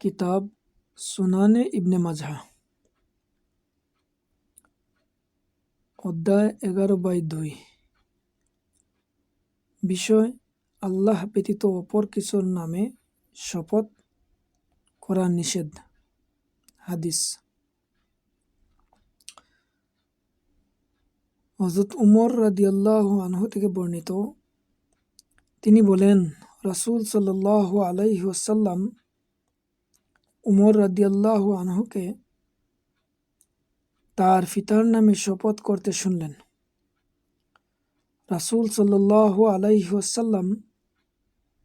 কিতাব সুনানে ইবনে মাজাহ অধ্যায় 11/2 বিষয় আল্লাহ ব্যতীত অপর কিছুর নামে শপথ করা নিষেধ। হাদিস হযরত উমর রাদিয়াল্লাহু আনহু থেকে বর্ণিত, তিনি বলেন, রাসূল সাল্লাল্লাহু আলাইহি ওয়াসাল্লাম উমর রাদিয়াল্লাহু আনহুকে তার পিতার নামে শপথ করতে শুনলেন। রাসূল সাল্লাল্লাহু আলাইহি ওয়াসাল্লাম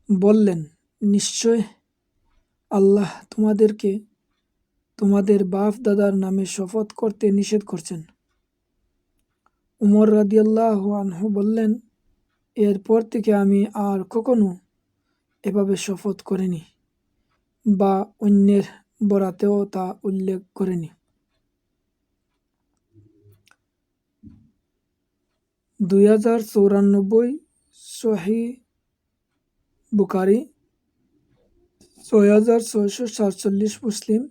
বললেন, নিশ্চয় আল্লাহ তোমাদেরকে তোমাদের বাপ দাদার নামে শপথ করতে নিষেধ করছেন। উমর রাদিয়াল্লাহু আনহু বললেন, এরপর থেকে আমি আর কখনো এভাবে শপথ করিনি বা অন্যের বরাতেও তা উল্লেখ করিনি। 2094 সহিহ বুখারী, 6647 মুসলিম।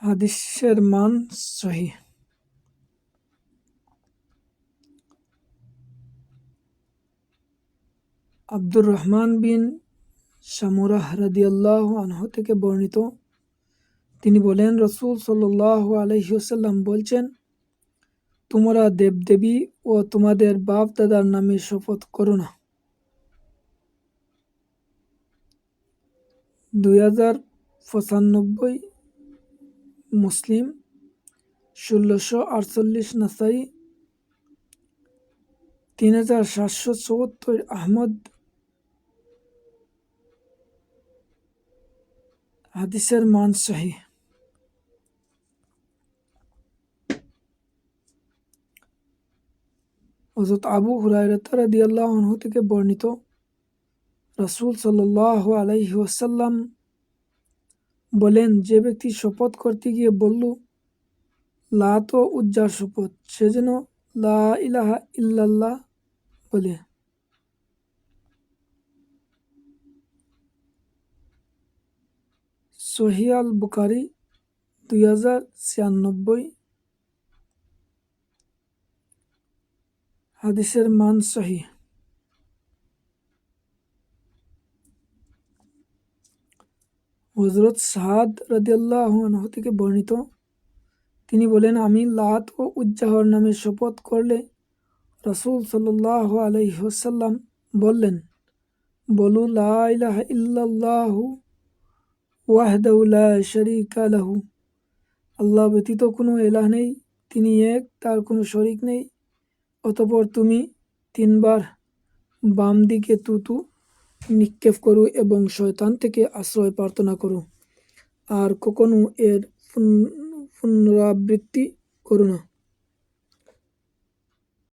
হাদিসের মান সহিহ। আব্দুর রহমান বিন সামুরাহ রাদিয়াল্লাহু আনহু থেকে বর্ণিত, তিনি বলেন, রাসূল সাল্লাল্লাহু আলাইহি ওয়াসাল্লাম বলছেন, তোমরা দেবদেবী ও তোমাদের বাপ দাদার নামে শপথ করো না। 2095 মুসলিম, 1648 নাসাই, 3774 আহমদ। হাদিসের মান সহিহ। হযরত আবু হুরায়রা রাদিয়াল্লাহু আনহু থেকে বর্ণিত, রাসূল সাল্লাল্লাহু আলাইহি ওয়াসাল্লাম বলেন, যে ব্যক্তি শপথ করতে গিয়ে বলল, লাত ও উজ্জার শপথ, সে যেন লা ইলাহা ইল্লাল্লাহ বলে। সহিহ আল বুখারী 2096। হাদিসের মান সহিহ। হযরত সাদ রাদিয়াল্লাহু আনহু থেকে বর্ণিত, তিনি বলেন, আমি লাত ও উজ্জাহর নামে শপথ করলে রাসূল সাল্লাল্লাহু আলাইহি ওয়াসাল্লাম বললেন, বলো লা ইলাহা ইল্লাল্লাহু ওয়াহদাহু লা শারীকা লাহু, আল্লাহ ব্যতীত কোনো ইলাহ নেই, তিনি এক, তার কোনো শরীক নেই। অতঃপর তুমি 3 বার বাম দিকে থুতু নিক্ষেপ করো এবং শয়তান থেকে আশ্রয় প্রার্থনা করো, আর কখনো এর পুনরাবৃত্তি করো না।